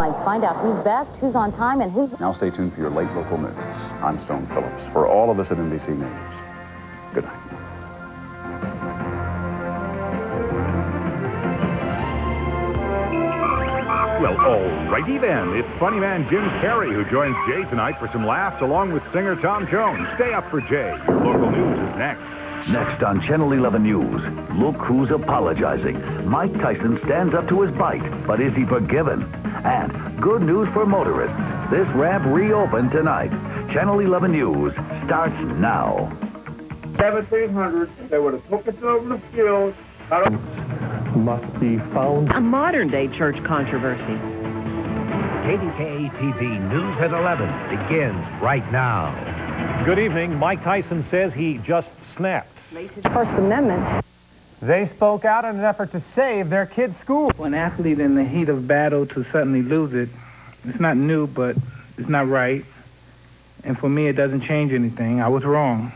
Let's find out who's best, who's on time, and who... Now stay tuned for your late local news. I'm Stone Phillips. For all of us at NBC News, good night. Well, alrighty then. It's funny man Jim Carrey who joins Jay tonight for some laughs along with singer Tom Jones. Stay up for Jay. Your local news is next. Next on Channel 11 News, look who's apologizing. Mike Tyson stands up to his bite, but is he forgiven? And good news for motorists. This ramp reopened tonight. Channel 11 News starts now. 1700, they would have took us over the field. Must be found. A modern-day church controversy. KDKA TV News at 11 begins right now. Good evening. Mike Tyson says he just snapped. First Amendment. They spoke out in an effort to save their kids' school. For an athlete in the heat of battle to suddenly lose it, it's not new, but it's not right. And for me, it doesn't change anything. I was wrong.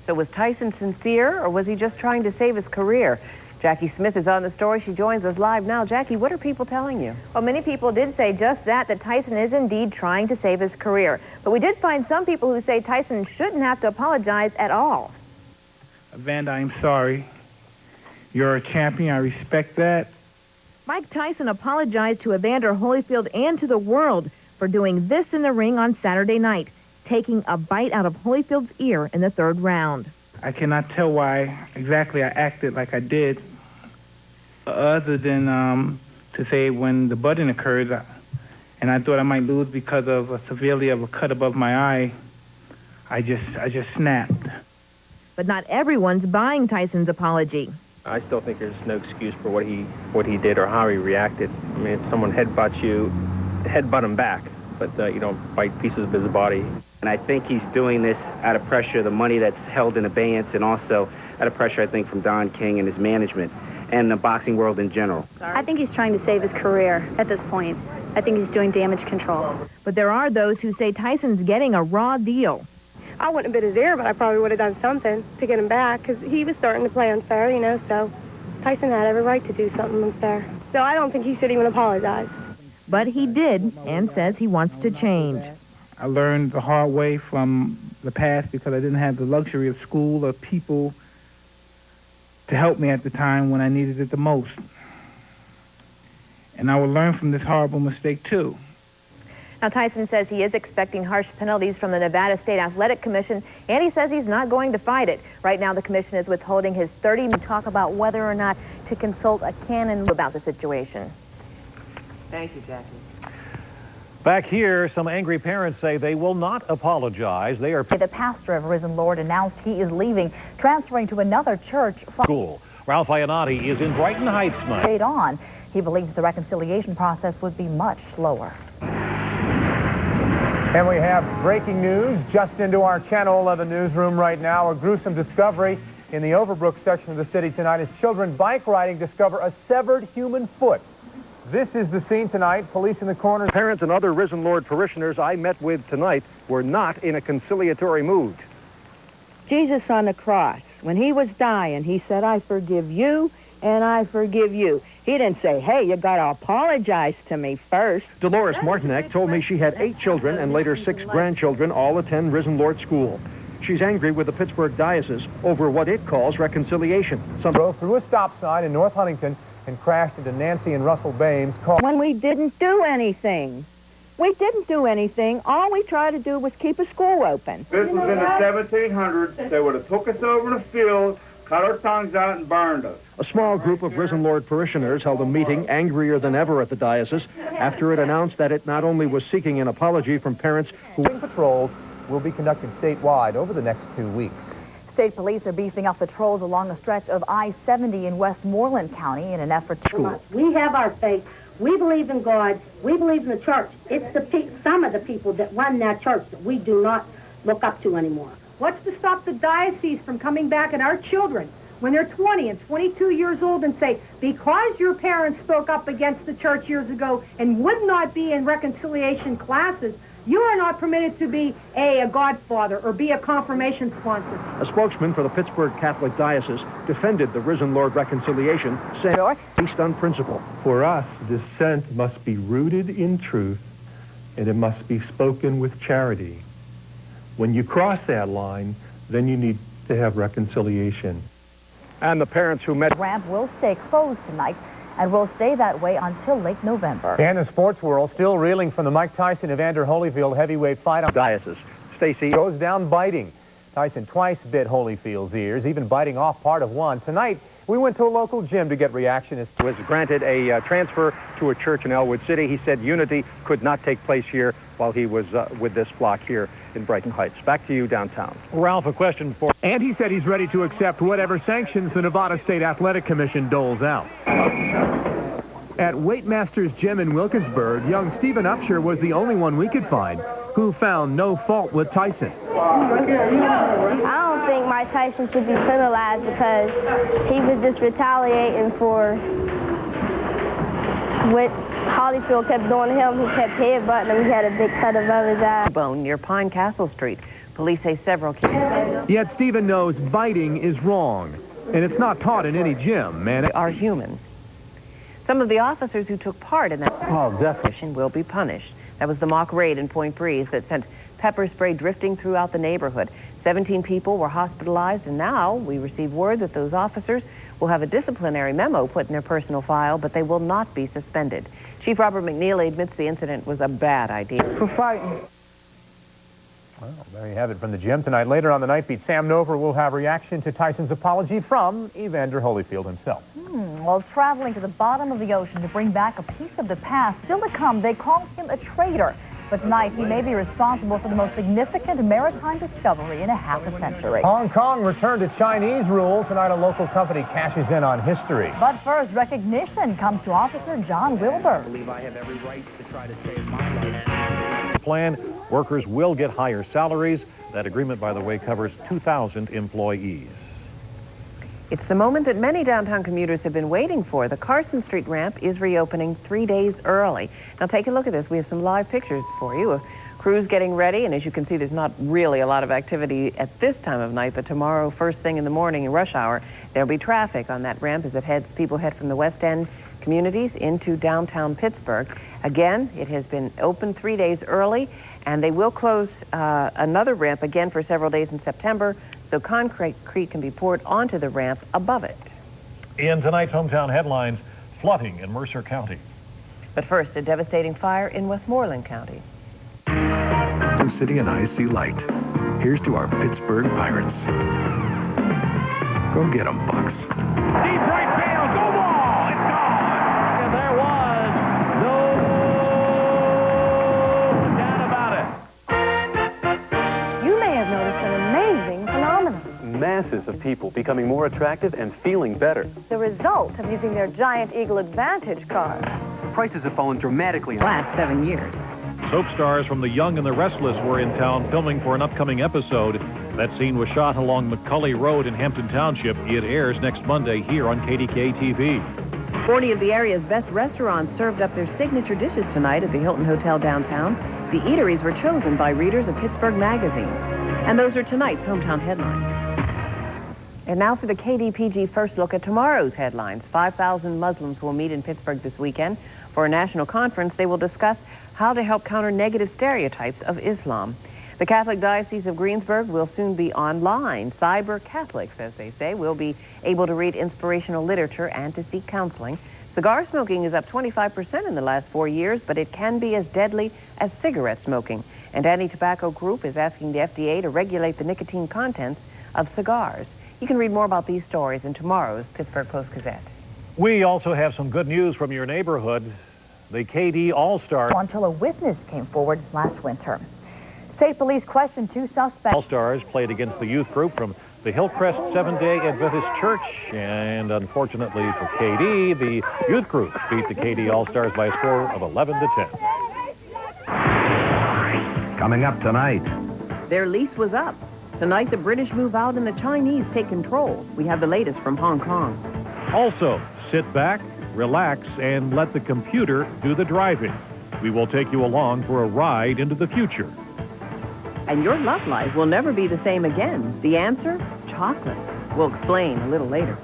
So was Tyson sincere, or was he just trying to save his career? Jackie Smith is on the story. She joins us live now. Jackie, what are people telling you? Well, many people did say just that Tyson is indeed trying to save his career. But we did find some people who say Tyson shouldn't have to apologize at all. Evander, I'm sorry. You're a champion. I respect that. Mike Tyson apologized to Evander Holyfield and to the world for doing this in the ring on Saturday night, taking a bite out of Holyfield's ear in the third round. I cannot tell why exactly I acted like I did, other than to say when the budding occurred, and I thought I might lose because of a severely of a cut above my eye, I just snapped. But not everyone's buying Tyson's apology. I still think there's no excuse for what he did or how he reacted. I mean, if someone headbutts you, headbutt him back, but you don't bite pieces of his body. And I think he's doing this out of pressure, the money that's held in abeyance, and also out of pressure, I think, from Don King and his management and the boxing world in general. I think he's trying to save his career at this point. I think he's doing damage control. But there are those who say Tyson's getting a raw deal. I wouldn't have bit his ear, but I probably would have done something to get him back, because he was starting to play unfair, you know, so Tyson had every right to do something unfair. So I don't think he should even apologize. But he did, and says he wants to change. I learned the hard way from the past because I didn't have the luxury of school or people to help me at the time when I needed it the most. And I will learn from this horrible mistake, too. Now, Tyson says he is expecting harsh penalties from the Nevada State Athletic Commission, and he says he's not going to fight it. Right now, the commission is withholding his 30-minute talk about whether or not to consult a canon about the situation. Thank you, Jackie. Back here, some angry parents say they will not apologize. They are... The pastor of Risen Lord announced he is leaving, transferring to another church. School. Ralph Iannotti is in Brighton Heights tonight. Straight on. He believes the reconciliation process would be much slower. And we have breaking news just into our Channel 11 newsroom right now. A gruesome discovery in the Overbrook section of the city tonight as children bike riding discover a severed human foot. This is the scene tonight. Police in the corner. Parents and other Risen Lord parishioners I met with tonight were not in a conciliatory mood. Jesus on the cross, when he was dying, he said, I forgive you and I forgive you. He didn't say, hey, you got to apologize to me first. Dolores Martinek told me she had 8 children and later 6 grandchildren all attend Risen Lord School. She's angry with the Pittsburgh diocese over what it calls reconciliation. Some drove through a stop sign in North Huntington and crashed into Nancy and Russell Bames' car. When we didn't do anything. We didn't do anything. All we tried to do was keep a school open. This was in the 1700s. They would have took us over the field, cut our tongues out, and burned us. A small group of Risen Lord parishioners held a meeting angrier than ever at the diocese after it announced that it not only was seeking an apology from parents who... Patrols will be conducted statewide over the next 2 weeks. State police are beefing up patrols along a stretch of I-70 in Westmoreland County in an effort to... School. We have our faith. We believe in God. We believe in the church. It's some of the people that run that church that we do not look up to anymore. What's to stop the diocese from coming back at our children when they're 20 and 22 years old and say, because your parents spoke up against the church years ago and would not be in reconciliation classes, You are not permitted to be a godfather or be a confirmation sponsor. A spokesman for the Pittsburgh Catholic Diocese defended the Risen Lord reconciliation, saying, based on principle. For us, dissent must be rooted in truth, and it must be spoken with charity. When you cross that line, then you need to have reconciliation. And the parents who met... The ramp will stay closed tonight and will stay that way until late November. And the sports world still reeling from the Mike Tyson-Evander Holyfield heavyweight fight on Diocese. Stacy goes down biting. Tyson twice bit Holyfield's ears, even biting off part of one. Tonight, we went to a local gym to get reaction. Was granted a transfer to a church in Elwood City. He said unity could not take place here while he was with this flock here in Brighton Heights. Back to you downtown. Ralph, a question for... And he said he's ready to accept whatever sanctions the Nevada State Athletic Commission doles out. At Weight Masters Gym in Wilkinsburg, young Stephen Upshur was the only one we could find who found no fault with Tyson. I don't think Mike Tyson should be penalized because he was just retaliating for what Holyfield kept doing to him. He kept headbutting him. He had a big cut above his eye. Bone near Pine Castle Street. Police say several kids. Yet Stephen knows biting is wrong, and it's not taught in any gym, man. Are human. Some of the officers who took part in that definition will be punished. That was the mock raid in Point Breeze that sent pepper spray drifting throughout the neighborhood. 17 people were hospitalized, and now we receive word that those officers will have a disciplinary memo put in their personal file, but they will not be suspended. Chief Robert McNeely admits the incident was a bad idea. For fighting. Well, there you have it from the gym tonight. Later on the Night Beat, Sam Nover will have reaction to Tyson's apology from Evander Holyfield himself. While traveling to the bottom of the ocean to bring back a piece of the past, still to come, they call him a traitor. But tonight, he may be responsible for the most significant maritime discovery in a half a century. Hong Kong returned to Chinese rule. Tonight, a local company cashes in on history. But first, recognition comes to Officer John Wilbur. I believe I have every right to try to save my life. Plan, workers will get higher salaries. That agreement, by the way, covers 2,000 employees. It's the moment that many downtown commuters have been waiting for. The Carson Street ramp is reopening 3 days early. Now take a look at this. We have some live pictures for you of crews getting ready, and as you can see, there's not really a lot of activity at this time of night, but tomorrow, first thing in the morning in rush hour, there'll be traffic on that ramp as people head from the West End communities into downtown Pittsburgh. Again, it has been open 3 days early, and they will close another ramp again for several days in September, so concrete can be poured onto the ramp above it. In tonight's hometown headlines, flooding in Mercer County. But first, a devastating fire in Westmoreland County. City and I see light. Here's to our Pittsburgh Pirates. Go get 'em, Bucks. Deep right field, go ball, it's gone. And there was no doubt about it. You may have noticed an amazing phenomenon. Masses of people becoming more attractive and feeling better. The result of using their giant Eagle Advantage cars. Prices have fallen dramatically in the last 7 years. Soap stars from The Young and the Restless were in town filming for an upcoming episode. That scene was shot along McCully Road in Hampton Township. It airs next Monday here on KDKA TV. 40 of the area's best restaurants served up their signature dishes tonight at the Hilton Hotel downtown. The eateries were chosen by readers of Pittsburgh Magazine. And those are tonight's hometown headlines. And now for the KDPG first look at tomorrow's headlines. 5,000 Muslims will meet in Pittsburgh this weekend. For a national conference, they will discuss how to help counter negative stereotypes of Islam. The Catholic Diocese of Greensburg will soon be online. Cyber Catholics, as they say, will be able to read inspirational literature and to seek counseling. Cigar smoking is up 25% in the last 4 years, but it can be as deadly as cigarette smoking. An anti-tobacco group is asking the FDA to regulate the nicotine contents of cigars. You can read more about these stories in tomorrow's Pittsburgh Post-Gazette. We also have some good news from your neighborhood. The KD All-Stars. Until a witness came forward last winter. State police questioned 2 suspects. All-Stars played against the youth group from the Hillcrest Seventh-day Adventist Church, and unfortunately for KD, the youth group beat the KD All-Stars by a score of 11-10. Coming up tonight. Their lease was up. Tonight, the British move out and the Chinese take control. We have the latest from Hong Kong. Also, sit back, relax, and let the computer do the driving. We will take you along for a ride into the future. And your love life will never be the same again. The answer? Chocolate. We'll explain a little later.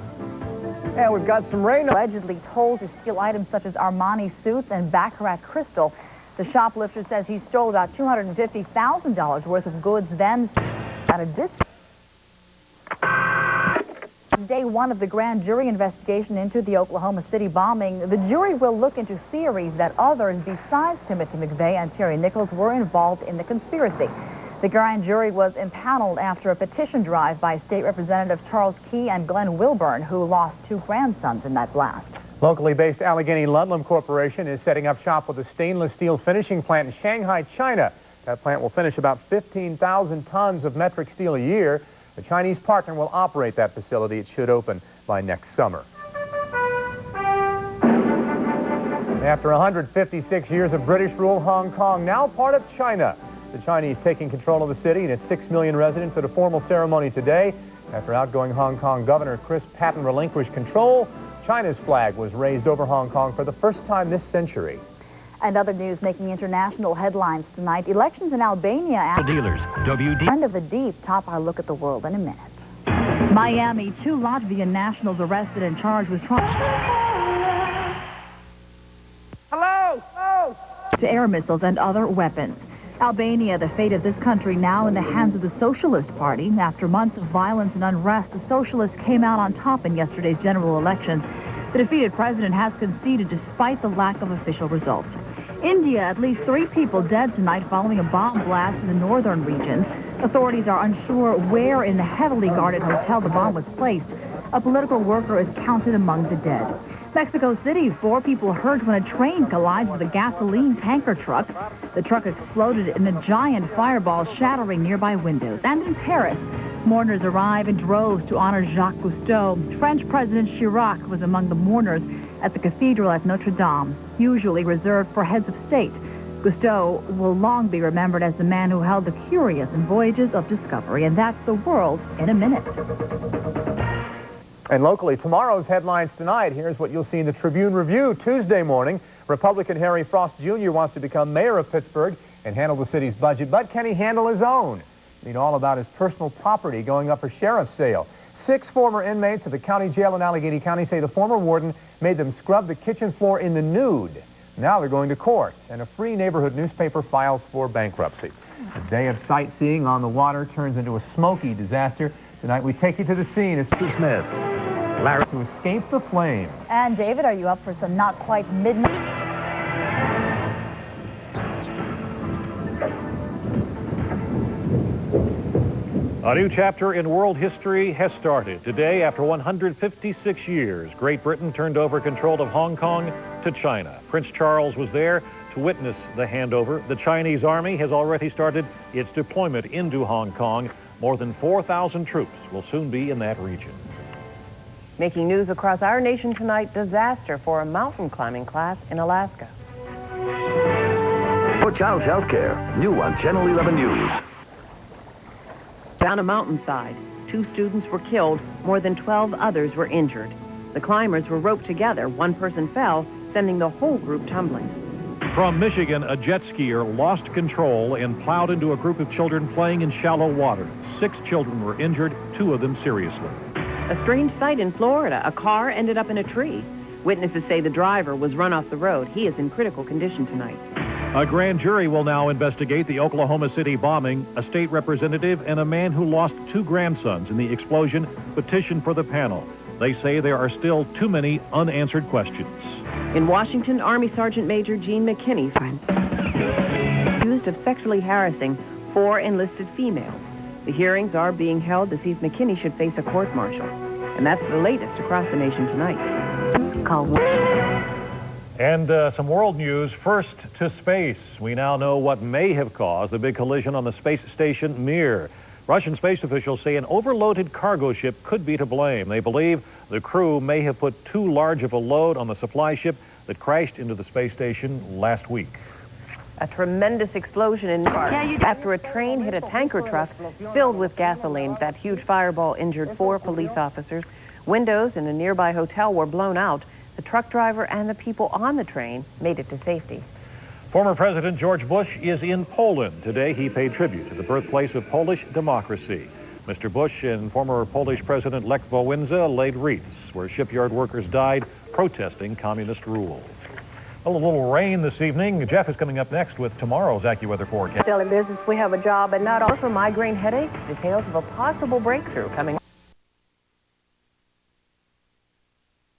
And we've got some rain. Allegedly told to steal items such as Armani suits and Baccarat crystal. The shoplifter says he stole about $250,000 worth of goods, then at a distance. Day one of the grand jury investigation into the Oklahoma City bombing. The jury will look into theories that others besides Timothy McVeigh and Terry Nichols were involved in the conspiracy. The grand jury was impaneled after a petition drive by State Representative Charles Key and Glenn Wilburn, who lost 2 grandsons in that blast. Locally based Allegheny Ludlam Corporation is setting up shop with a stainless steel finishing plant in Shanghai, China. That plant will finish about 15,000 tons of metric steel a year. The Chinese partner will operate that facility. It should open by next summer. After 156 years of British rule, Hong Kong now part of China. The Chinese taking control of the city and its 6 million residents at a formal ceremony today. After outgoing Hong Kong Governor Chris Patton relinquished control, China's flag was raised over Hong Kong for the first time this century. And other news making international headlines tonight. Elections in Albania. The dealers, WD. Friend of the Deep, top our look at the world in a minute. Miami, 2 Latvian nationals arrested and charged with to air missiles and other weapons. Albania, the fate of this country now in the hands of the Socialist Party. After months of violence and unrest, the Socialists came out on top in yesterday's general elections. The defeated president has conceded despite the lack of official results. India, at least 3 people dead tonight following a bomb blast in the northern regions. Authorities are unsure where in the heavily guarded hotel the bomb was placed. A political worker is counted among the dead. Mexico City, 4 people hurt when a train collides with a gasoline tanker truck. The truck exploded in a giant fireball, shattering nearby windows. And in Paris, mourners arrive in droves to honor Jacques Cousteau. French President Chirac was among the mourners at the cathedral at Notre Dame, usually reserved for heads of state. Cousteau will long be remembered as the man who held the curious and voyages of discovery. And that's the world in a minute. And locally, tomorrow's headlines tonight. Here's what you'll see in the Tribune Review Tuesday morning. Republican Harry Frost Jr. wants to become mayor of Pittsburgh and handle the city's budget, but can he handle his own? Read all about his personal property going up for sheriff's sale. 6 former inmates of the county jail in Allegheny County say the former warden made them scrub the kitchen floor in the nude. Now they're going to court, and a free neighborhood newspaper files for bankruptcy. A day of sightseeing on the water turns into a smoky disaster. Tonight we take you to the scene as Sue Smith, Larry, to escape the flames. And David, are you up for some not quite midnight? A new chapter in world history has started. Today, after 156 years, Great Britain turned over control of Hong Kong to China. Prince Charles was there to witness the handover. The Chinese army has already started its deployment into Hong Kong. More than 4,000 troops will soon be in that region. Making news across our nation tonight, disaster for a mountain climbing class in Alaska. For Child's Health Care, new on Channel 11 News. Down a mountainside, 2 students were killed, more than 12 others were injured. The climbers were roped together. 1 person fell, sending the whole group tumbling. From Michigan, a jet skier lost control and plowed into a group of children playing in shallow water. 6 children were injured, 2 of them seriously. A strange sight in Florida. A car ended up in a tree. Witnesses say the driver was run off the road. He is in critical condition tonight. A grand jury will now investigate the Oklahoma City bombing. A state representative and a man who lost 2 grandsons in the explosion petitioned for the panel. They say there are still too many unanswered questions. In Washington, Army Sergeant Major Gene McKinney accused of sexually harassing 4 enlisted females. The hearings are being held to see if McKinney should face a court-martial. And that's the latest across the nation tonight. It's called... And some world news. First to space. We now know what may have caused the big collision on the space station Mir. Russian space officials say an overloaded cargo ship could be to blame. They believe the crew may have put too large of a load on the supply ship that crashed into the space station last week. A tremendous explosion in after a train hit a tanker truck filled with gasoline. That huge fireball injured 4 police officers. Windows in a nearby hotel were blown out. The truck driver and the people on the train made it to safety. Former President George Bush is in Poland. Today he paid tribute to the birthplace of Polish democracy. Mr. Bush and former Polish President Lech Wałęsa laid wreaths where shipyard workers died protesting communist rule. Well, a little rain this evening. Jeff is coming up next with tomorrow's AccuWeather forecast. Still in business, we have a job, and not all for migraine headaches. Details of a possible breakthrough coming.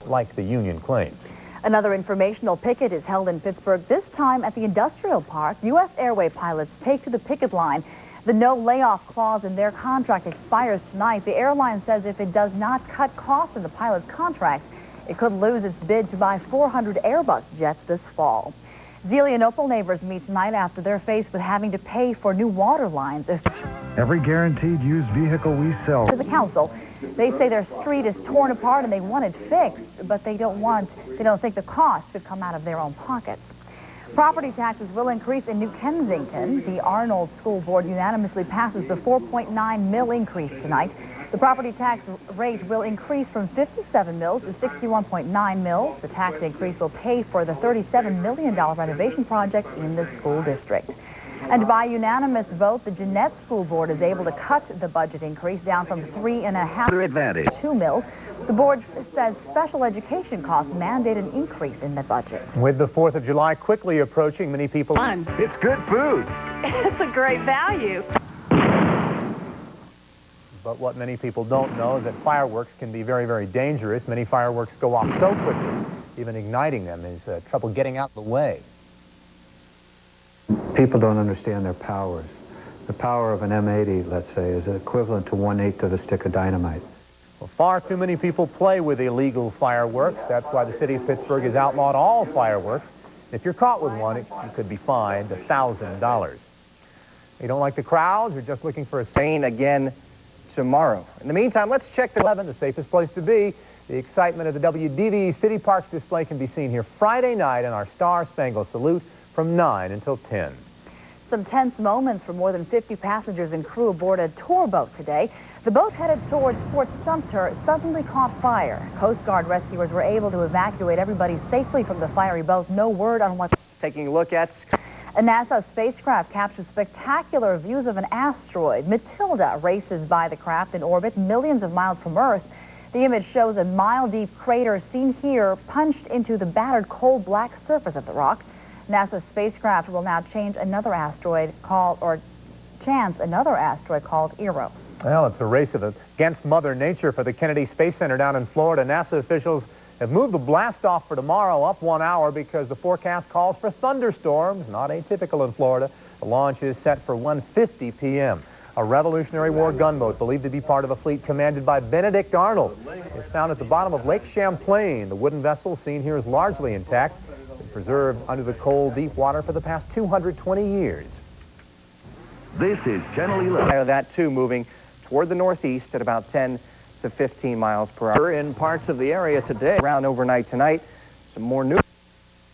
Like the union claims. Another informational picket is held in Pittsburgh, this time at the industrial park. U.S. Airway pilots take to the picket line. The no layoff clause in their contract expires tonight. The airline says if it does not cut costs in the pilots' contracts, it could lose its bid to buy 400 Airbus jets this fall. Zelienople neighbors meet tonight after they're faced with having to pay for new water lines. Every guaranteed used vehicle we sell. To the council, they say their street is torn apart and they want it fixed, but they don't think the cost should come out of their own pockets. Property taxes will increase in New Kensington. The Arnold School Board unanimously passes the 4.9 mil increase tonight. The property tax rate will increase from 57 mils to 61.9 mils. The tax increase will pay for the $37 million renovation project in the school district. And by unanimous vote, the Jeanette School Board is able to cut the budget increase down from 3.5 to 2 mil. The board says special education costs mandate an increase in the budget. With the 4th of July quickly approaching, many people... Fun. It's good food. It's a great value. But what many people don't know is that fireworks can be very, very dangerous. Many fireworks go off so quickly, even igniting them is trouble getting out of the way. People don't understand their powers. The power of an M80, let's say, is equivalent to 1/8 of a stick of dynamite. Well, far too many people play with illegal fireworks. That's why the city of Pittsburgh has outlawed all fireworks. If you're caught with one, you could be fined $1,000. You don't like the crowds? You're just looking for a rain again tomorrow. In the meantime, let's check the 11, the safest place to be. The excitement of the WDV City Parks display can be seen here Friday night in our Star Spangled Salute from 9 until 10. Some tense moments for more than 50 passengers and crew aboard a tour boat today. The boat headed towards Fort Sumter suddenly caught fire. Coast Guard rescuers were able to evacuate everybody safely from the fiery boat. No word on what's taking a look at. A NASA spacecraft captures spectacular views of an asteroid. Matilda races by the craft in orbit millions of miles from Earth. The image shows a mile-deep crater seen here punched into the battered cold black surface of the rock. NASA's spacecraft will now chance another asteroid called Eros. Well, it's a race against Mother Nature for the Kennedy Space Center down in Florida. NASA officials have moved the blast off for tomorrow up 1 hour because the forecast calls for thunderstorms, not atypical in Florida. The launch is set for 1:50 p.m. A Revolutionary War gunboat believed to be part of a fleet commanded by Benedict Arnold is found at the bottom of Lake Champlain. The wooden vessel seen here is largely intact. It's been preserved under the cold, deep water for the past 220 years. This is Channel 11. That too moving toward the northeast at about 10 to 15 miles per hour. In parts of the area today. Around overnight tonight. Some more new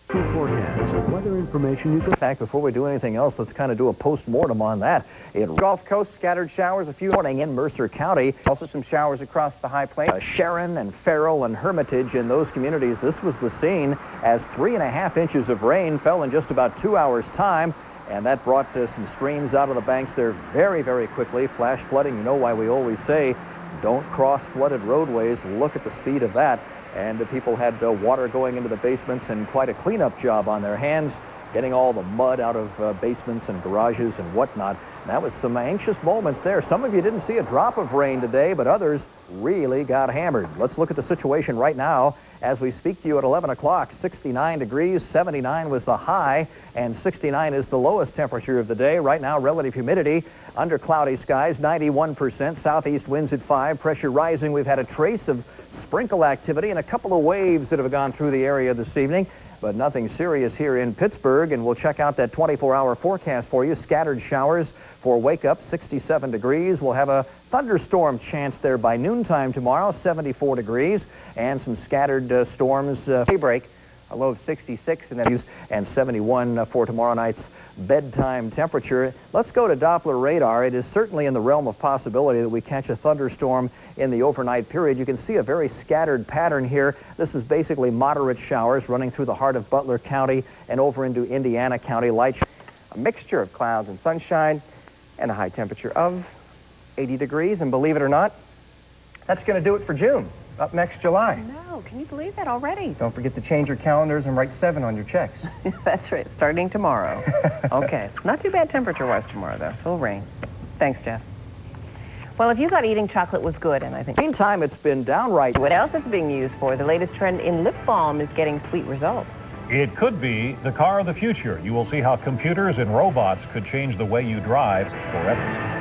forecast. Weather information you can... In fact, before we do anything else, let's kind of do a post-mortem on that. Gulf Coast, scattered showers a few morning in Mercer County. Also some showers across the high plains. Sharon and Farrell and Hermitage in those communities. This was the scene as 3.5 inches of rain fell in just about 2 hours' time. And that brought some streams out of the banks there very, very quickly. Flash flooding, you know why we always say, don't cross flooded roadways. Look at the speed of that. And the people had water going into the basements and quite a cleanup job on their hands, getting all the mud out of basements and garages and whatnot. And that was some anxious moments there. Some of you didn't see a drop of rain today, but others really got hammered. Let's look at the situation right now as we speak to you at 11 o'clock. 69 degrees, 79 was the high, and 69 is the lowest temperature of the day. Right now, relative humidity under cloudy skies, 91%, southeast winds at 5, pressure rising. We've had a trace of sprinkle activity and a couple of waves that have gone through the area this evening, but nothing serious here in Pittsburgh. And we'll check out that 24-hour forecast for you. Scattered showers for wake up, 67 degrees. We'll have a thunderstorm chance there by noontime tomorrow, 74 degrees, and some scattered storms. Daybreak, a low of 66, and 71 for tomorrow night's bedtime temperature. Let's go to Doppler radar. It is certainly in the realm of possibility that we catch a thunderstorm in the overnight period. You can see a very scattered pattern here. This is basically moderate showers running through the heart of Butler County and over into Indiana County. A mixture of clouds and sunshine and a high temperature of 80 degrees. And believe it or not, that's going to do it for June. Up next, July. No, can you believe that already? Don't forget to change your calendars and write 7 on your checks. That's right, starting tomorrow. Okay, not too bad temperature-wise tomorrow, though. It'll rain. Thanks, Jeff. Well, if you thought eating chocolate was good, and I think... Meantime, it's been downright... What else it's being used for? The latest trend in lip balm is getting sweet results. It could be the car of the future. You will see how computers and robots could change the way you drive forever.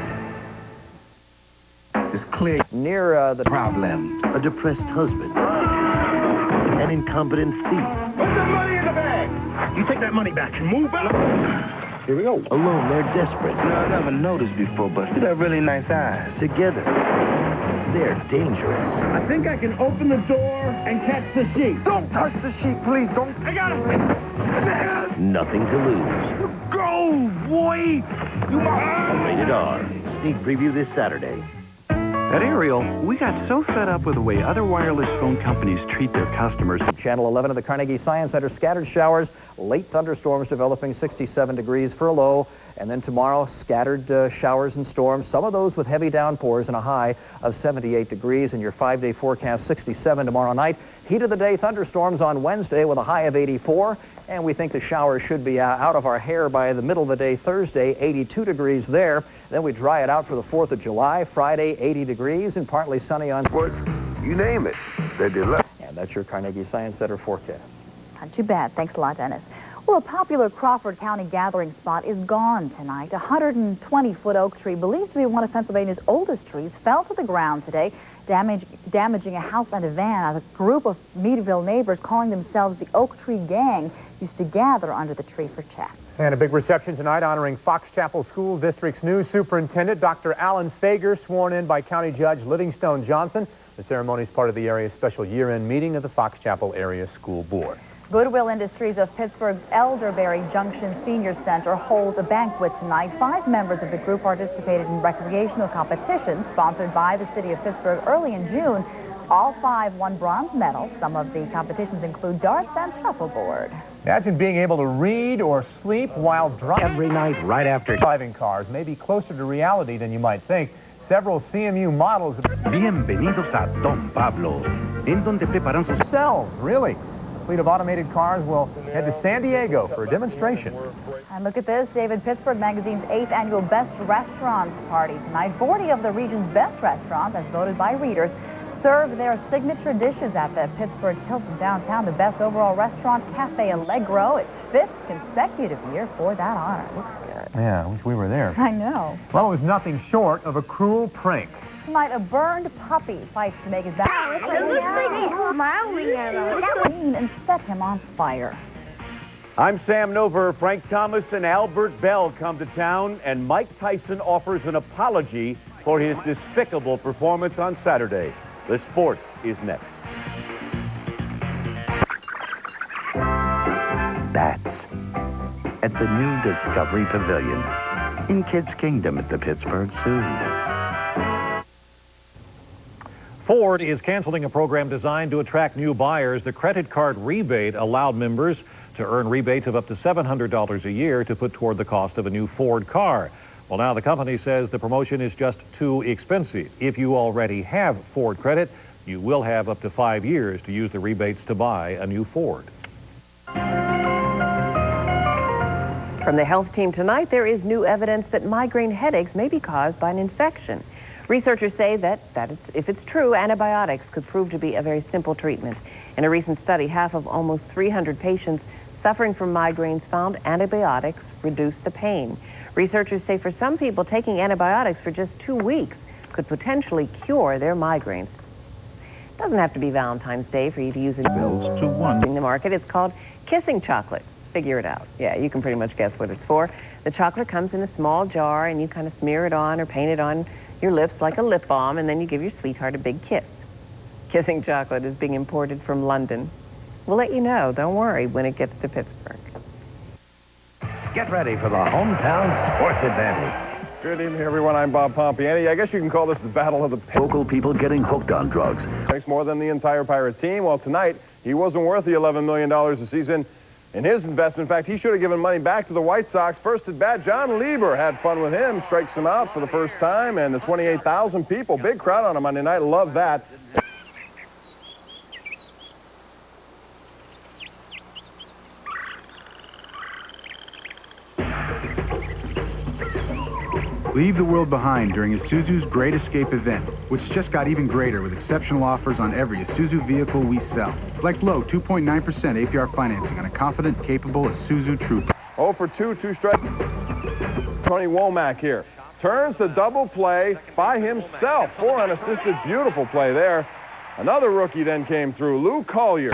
Is clear near the problems. A depressed husband. An incompetent thief. Put the money in the bag. You take that money back and move out. Here we go. Alone, they're desperate. I never noticed before, but you got really nice eyes. Together, they're dangerous. I think I can open the door and catch the sheep. Don't touch the sheep, please. Don't. I got him. Nothing to lose. Go, boy. You Rated R. Sneak preview this Saturday. At Ariel, we got so fed up with the way other wireless phone companies treat their customers. Channel 11 of the Carnegie Science Center, scattered showers, late thunderstorms developing 67 degrees for a low. And then tomorrow, scattered showers and storms, some of those with heavy downpours and a high of 78 degrees. And your 5-day forecast, 67 tomorrow night. Heat of the day thunderstorms on Wednesday with a high of 84. And we think the showers should be out of our hair by the middle of the day Thursday, 82 degrees there. Then we dry it out for the 4th of July, Friday, 80 degrees and partly sunny on... You name it. They did. And that's your Carnegie Science Center forecast. Not too bad. Thanks a lot, Dennis. Well, a popular Crawford County gathering spot is gone tonight. A 120-foot oak tree, believed to be one of Pennsylvania's oldest trees, fell to the ground today, damaging a house and a van. A group of Meadville neighbors calling themselves the Oak Tree Gang used to gather under the tree for chat. And a big reception tonight honoring Fox Chapel School District's new superintendent, Dr. Alan Fager, sworn in by County Judge Livingstone Johnson. The ceremony is part of the area's special year-end meeting of the Fox Chapel Area School Board. Goodwill Industries of Pittsburgh's Elderberry Junction Senior Center holds a banquet tonight. 5 members of the group participated in recreational competitions sponsored by the city of Pittsburgh early in June. All 5 won bronze medals. Some of the competitions include darts and shuffleboard. Imagine being able to read or sleep while driving. Every night right after Driving cars may be closer to reality than you might think. Several CMU models... Bienvenidos a Don Pablo, en donde preparan sus... Cells, really. A fleet of automated cars will head to San Diego for a demonstration. And look at this, David, Pittsburgh Magazine's 8th annual Best Restaurants party tonight. 40 of the region's best restaurants, as voted by readers, serve their signature dishes at the Pittsburgh Hilton downtown. The best overall restaurant, Cafe Allegro, its 5th consecutive year for that honor. Looks good. Yeah, I wish we were there. I know. Well, it was nothing short of a cruel prank. Tonight, a burned puppy fights to make his back and set him on fire. I'm Sam Nover. Frank Thomas and Albert Bell come to town, and Mike Tyson offers an apology for his despicable performance on Saturday. The sports is next. Bats at the new Discovery Pavilion in Kids Kingdom at the Pittsburgh Zoo. Ford is canceling a program designed to attract new buyers. The credit card rebate allowed members to earn rebates of up to $700 a year to put toward the cost of a new Ford car. Well, now the company says the promotion is just too expensive. If you already have Ford credit, you will have up to 5 years to use the rebates to buy a new Ford. From the health team tonight, there is new evidence that migraine headaches may be caused by an infection. Researchers say that if it's true, antibiotics could prove to be a very simple treatment. In a recent study, half of almost 300 patients suffering from migraines found antibiotics reduce the pain. Researchers say for some people, taking antibiotics for just 2 weeks could potentially cure their migraines. It doesn't have to be Valentine's Day for you to use it. Bills to one. In the market, it's called kissing chocolate. Figure it out. Yeah, you can pretty much guess what it's for. The chocolate comes in a small jar, and you kind of smear it on or paint it on your lips like a lip balm, and then you give your sweetheart a big kiss. Kissing chocolate is being imported from London. We'll let you know, don't worry, when it gets to Pittsburgh. Get ready for the hometown sports advantage. Good evening, everyone. I'm Bob Pompiani. I guess you can call this the battle of the local people getting hooked on drugs. Thanks more than the entire Pirate team. Well, tonight, he wasn't worth the $11 million a season in his investment. In fact, he should have given money back to the White Sox. First at bat, John Lieber had fun with him, strikes him out for the first time, and the 28,000 people, big crowd on a Monday night, love that. Leave the world behind during Isuzu's Great Escape event, which just got even greater with exceptional offers on every Isuzu vehicle we sell. Like low 2.9% APR financing on a confident, capable Isuzu Trooper. 0 for 2, 2 strikes. Tony Womack here. Turns the double play by himself. 4 unassisted, beautiful play there. Another rookie then came through, Lou Collier.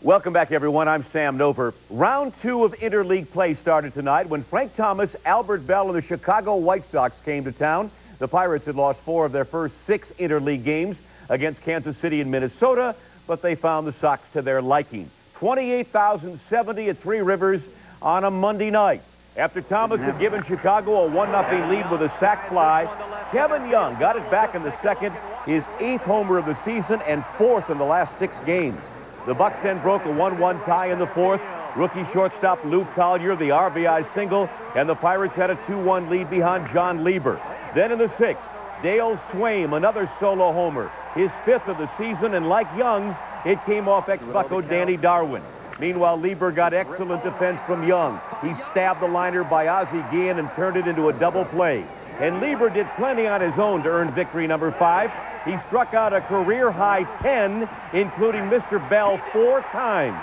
Welcome back, everyone. I'm Sam Nover. Round 2 of interleague play started tonight when Frank Thomas, Albert Bell, and the Chicago White Sox came to town. The Pirates had lost 4 of their first 6 interleague games against Kansas City and Minnesota, but they found the Sox to their liking. 28,070 at Three Rivers on a Monday night. After Thomas had given Chicago a 1-0 lead with a sac fly, Kevin Young got it back in the second, his 8th homer of the season and 4th in the last 6 games. The Bucks then broke a 1-1 tie in the 4th. Rookie shortstop Lou Collier, the RBI single, and the Pirates had a 2-1 lead behind John Lieber. Then in the 6th, Dale Swaim, another solo homer, his 5th of the season, and like Young's, it came off ex-Bucco Danny Darwin. Meanwhile, Lieber got excellent defense from Young. He stabbed the liner by Ozzie Guillen and turned it into a double play. And Lieber did plenty on his own to earn victory number 5. He struck out a career-high 10, including Mr. Bell 4 times.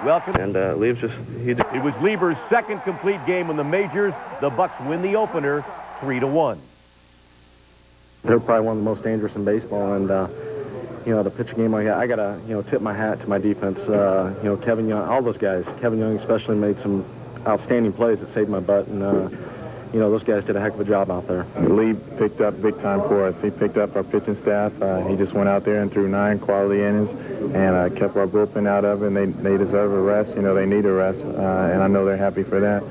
Welcome. And Lieber's just... It was Lieber's second complete game in the majors. The Bucks win the opener 3-1. They're probably one of the most dangerous in baseball, and you know, the pitching game like that, I gotta, you know, tip my hat to my defense. You know, Kevin Young, all those guys. Kevin Young especially made some outstanding plays that saved my butt, and you know, those guys did a heck of a job out there. Lee picked up big time for us. He picked up our pitching staff. He just went out there and threw 9 quality innings and kept our bullpen out of it. And they deserve a rest. You know, they need a rest, and I know they're happy for that.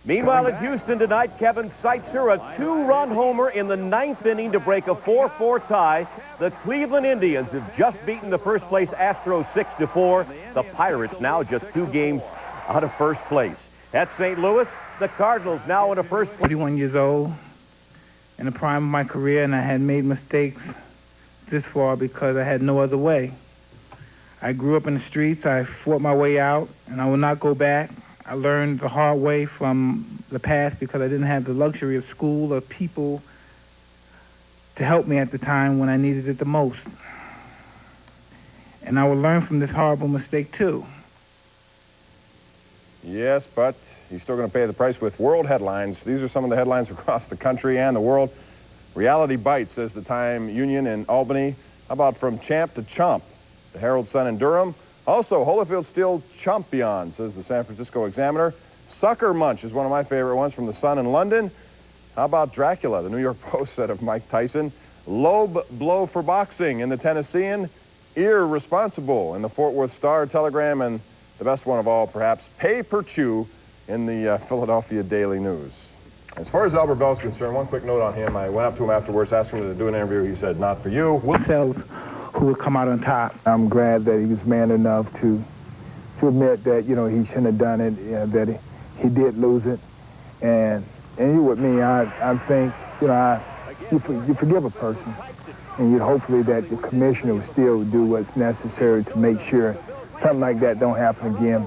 Meanwhile, at Houston tonight, Kevin Seitzer, a 2-run homer in the 9th inning to break a 4-4 tie. The Cleveland Indians have just beaten the first-place Astros 6-4. The Pirates now just 2 games out of first place. At St. Louis, the Cardinals now in a first place. 41 years old, in the prime of my career, and I had made mistakes this far because I had no other way. I grew up in the streets. I fought my way out, and I will not go back. I learned the hard way from the past because I didn't have the luxury of school or people to help me at the time when I needed it the most. And I will learn from this horrible mistake, too. Yes, but he's still going to pay the price with world headlines. These are some of the headlines across the country and the world. Reality bites, says the Time Union in Albany. How about from champ to chomp? The Herald Sun in Durham. Also, Holyfield still champion, says the San Francisco Examiner. Sucker Munch is one of my favorite ones from the Sun in London. How about Dracula? The New York Post said of Mike Tyson. Lobe blow for boxing in the Tennessean. Irresponsible in the Fort Worth Star Telegram, and the best one of all, perhaps, pay per chew in the Philadelphia Daily News. As far as Albert Bell is concerned, one quick note on him. I went up to him afterwards, asked him to do an interview. He said, not for you. Who would come out on top. I'm glad that he was man enough to admit that, you know, he shouldn't have done it, that he did lose it. And you with me, I think, you know, you forgive a person, and you hopefully that the commissioner will still do what's necessary to make sure something like that don't happen again.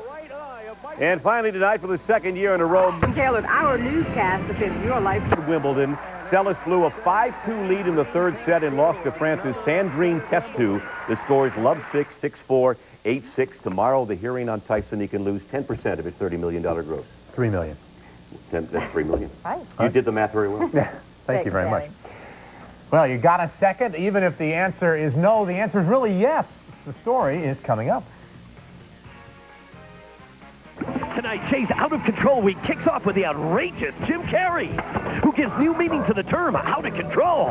And finally tonight, for the 2nd year in a row, Taylor, our newscast that fits your life. At Wimbledon, Celis blew a 5-2 lead in the 3rd set and lost to France's Sandrine Testou. The scores love 6, 6-4, 8-6. Tomorrow, the hearing on Tyson. He can lose 10% of his $30 million gross. $3 million. That's $3 million. Right. You did the math very well. Yeah. Thank you very much. Well, you got a second. Even if the answer is no, the answer is really yes. The story is coming up. Tonight, Jay's Out of Control Week kicks off with the outrageous Jim Carrey, who gives new meaning to the term out of control.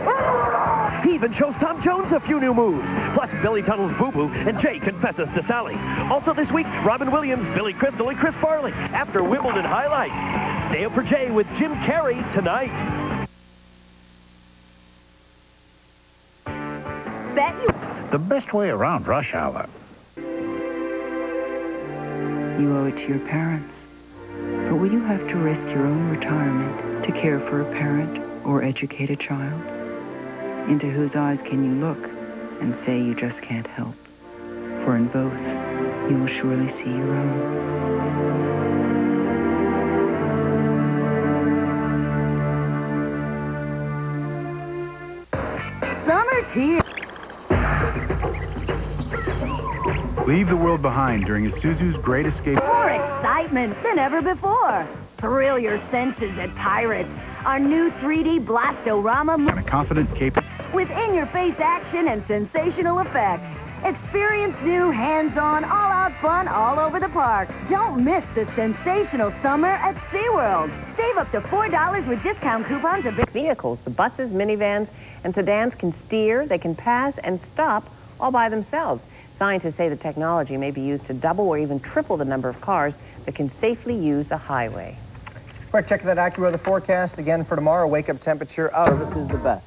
He even shows Tom Jones a few new moves. Plus, Billy tunnels Boo Boo, and Jay confesses to Sally. Also this week, Robin Williams, Billy Crystal, and Chris Farley after Wimbledon highlights. Stay up for Jay with Jim Carrey tonight. Bet you... The best way around rush hour. You owe it to your parents. But will you have to risk your own retirement to care for a parent or educate a child? Into whose eyes can you look and say you just can't help? For in both, you will surely see your own. Summer's here. Leave the world behind during Isuzu's Great Escape. More excitement than ever before. Thrill your senses at Pirates, our new 3D Blastorama And a confident, capable... with in-your-face action and sensational effects. Experience new, hands-on, all-out fun all over the park. Don't miss the sensational summer at SeaWorld. Save up to $4 with discount coupons of vehicles. The buses, minivans, and sedans can steer, they can pass and stop all by themselves. Scientists say the technology may be used to double or even triple the number of cars that can safely use a highway. Quick check of that AccuWeather forecast again for tomorrow. Wake-up temperature of... Service is the best.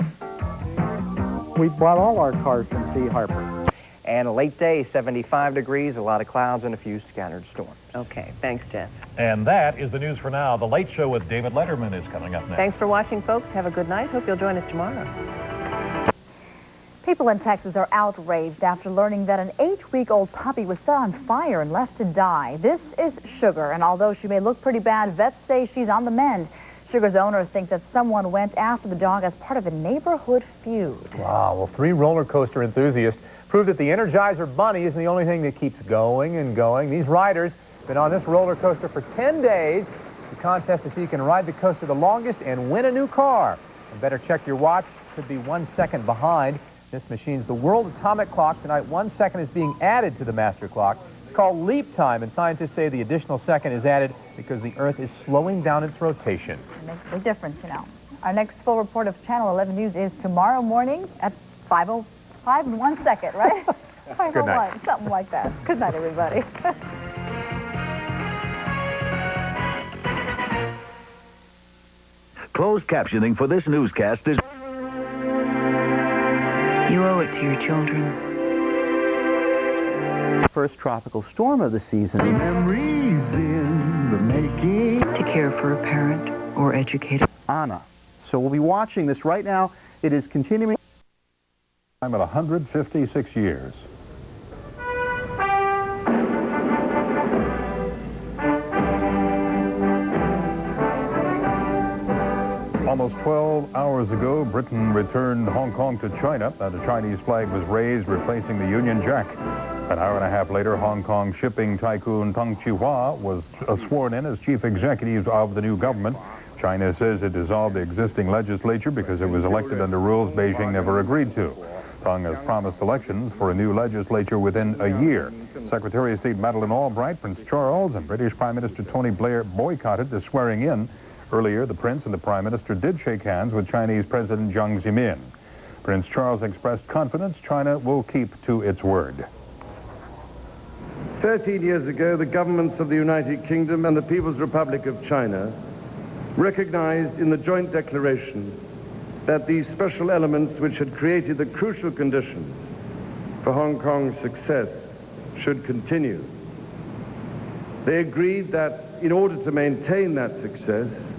We bought all our cars from C. Harper. And a late day, 75 degrees, a lot of clouds, and a few scattered storms. Okay, thanks, Jeff. And that is the news for now. The Late Show with David Letterman is coming up next. Thanks for watching, folks. Have a good night. Hope you'll join us tomorrow. People in Texas are outraged after learning that an 8-week-old puppy was set on fire and left to die. This is Sugar, and although she may look pretty bad, vets say she's on the mend. Sugar's owner thinks that someone went after the dog as part of a neighborhood feud. Wow, well, 3 roller coaster enthusiasts proved that the Energizer Bunny isn't the only thing that keeps going and going. These riders have been on this roller coaster for 10 days. The contest to see who can ride the coaster the longest and win a new car. And better check your watch, could be 1 second behind. This machine's the world atomic clock. Tonight, 1 second is being added to the master clock. It's called leap time, and scientists say the additional second is added because the Earth is slowing down its rotation. It makes a big difference, you know. Our next full report of Channel 11 News is tomorrow morning at 5:05 and 1 second, right? 5:01, something like that. Good night, everybody. Closed captioning for this newscast is... You owe it to your children. First tropical storm of the season. Memories in the making. To care for a parent or educate. Anna. So we'll be watching this right now. It is continuing. I'm at 156 years. Almost 12 hours ago, Britain returned Hong Kong to China. The Chinese flag was raised, replacing the Union Jack. An hour and a half later, Hong Kong shipping tycoon Teng Chee-hwa was sworn in as chief executive of the new government. China says it dissolved the existing legislature because it was elected under rules Beijing never agreed to. Teng has promised elections for a new legislature within a year. Secretary of State Madeleine Albright, Prince Charles, and British Prime Minister Tony Blair boycotted the swearing in. Earlier, the Prince and the Prime Minister did shake hands with Chinese President Jiang Zemin. Prince Charles expressed confidence China will keep to its word. 13 years ago, the governments of the United Kingdom and the People's Republic of China recognized in the joint declaration that these special elements which had created the crucial conditions for Hong Kong's success should continue. They agreed that in order to maintain that success,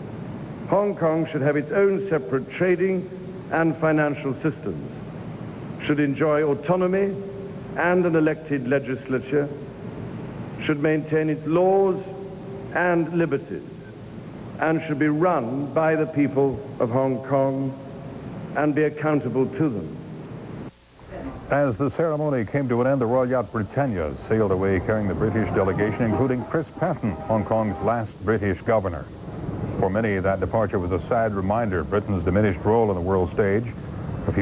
Hong Kong should have its own separate trading and financial systems, should enjoy autonomy and an elected legislature, should maintain its laws and liberties, and should be run by the people of Hong Kong and be accountable to them. As the ceremony came to an end, the Royal Yacht Britannia sailed away carrying the British delegation, including Chris Patten, Hong Kong's last British governor. For many, that departure was a sad reminder of Britain's diminished role on the world stage. A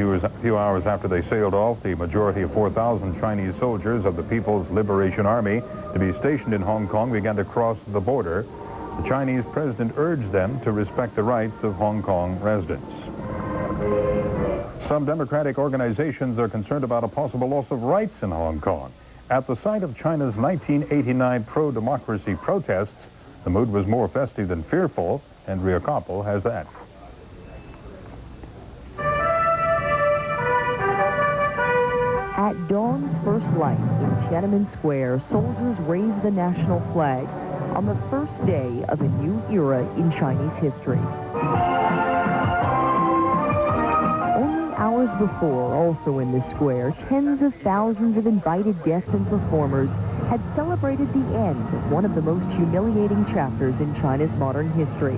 few hours after they sailed off, the majority of 4,000 Chinese soldiers of the People's Liberation Army to be stationed in Hong Kong began to cross the border. The Chinese president urged them to respect the rights of Hong Kong residents. Some democratic organizations are concerned about a possible loss of rights in Hong Kong. At the site of China's 1989 pro-democracy protests, the mood was more festive than fearful. Andrea Koppel has that. At dawn's first light in Tiananmen Square, soldiers raised the national flag on the first day of a new era in Chinese history. Only hours before, also in this square, tens of thousands of invited guests and performers had celebrated the end of one of the most humiliating chapters in China's modern history.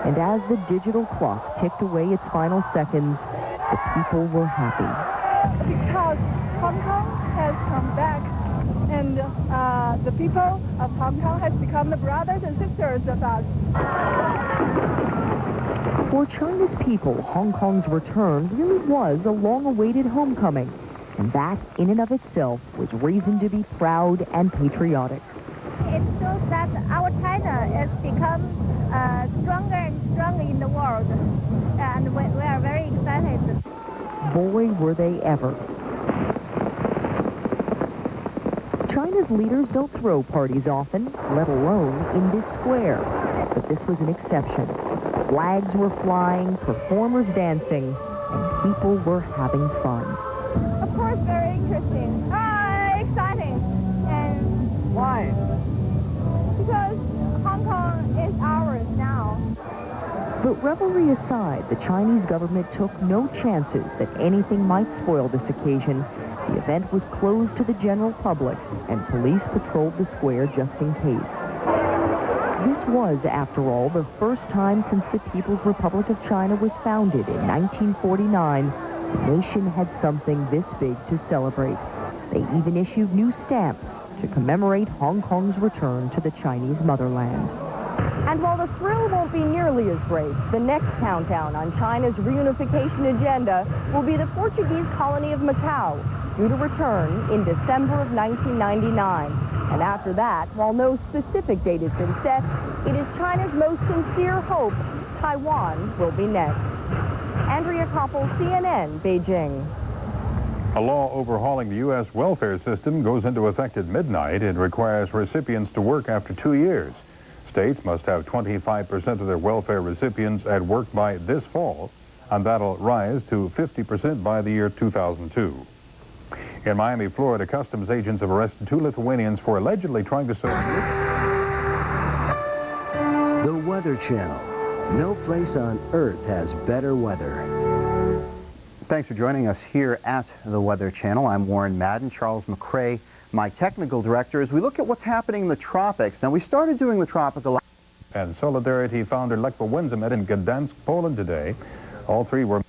And as the digital clock ticked away its final seconds, the people were happy. Because Hong Kong has come back, and the people of Hong Kong has become the brothers and sisters of us. For China's people, Hong Kong's return really was a long-awaited homecoming, and that, in and of itself, was reason to be proud and patriotic. It shows that our China has become stronger and stronger in the world, and we are very excited. Boy, were they ever. China's leaders don't throw parties often, let alone in this square. But this was an exception. Flags were flying, performers dancing, and people were having fun. Of course, very interesting. Exciting. And why? Because Hong Kong is ours now. But revelry aside, the Chinese government took no chances that anything might spoil this occasion. The event was closed to the general public, and police patrolled the square just in case. This was, after all, the first time since the People's Republic of China was founded in 1949 the nation had something this big to celebrate. They even issued new stamps to commemorate Hong Kong's return to the Chinese motherland. And while the thrill won't be nearly as great, the next countdown on China's reunification agenda will be the Portuguese colony of Macau, due to return in December of 1999. And after that, while no specific date has been set, it is China's most sincere hope Taiwan will be next. Andrea Koppel, CNN, Beijing. A law overhauling the U.S. welfare system goes into effect at midnight. It requires recipients to work after 2 years. States must have 25% of their welfare recipients at work by this fall, and that'll rise to 50% by the year 2002. In Miami, Florida, customs agents have arrested 2 Lithuanians for allegedly trying to sell... The Weather Channel. No place on Earth has better weather. Thanks for joining us here at the Weather Channel. I'm Warren Madden. Charles McCrae, my technical director, as we look at what's happening in the tropics. Now, we started doing the tropical... And Solidarity founder Lech Wałęsa met in Gdansk, Poland today. All three were...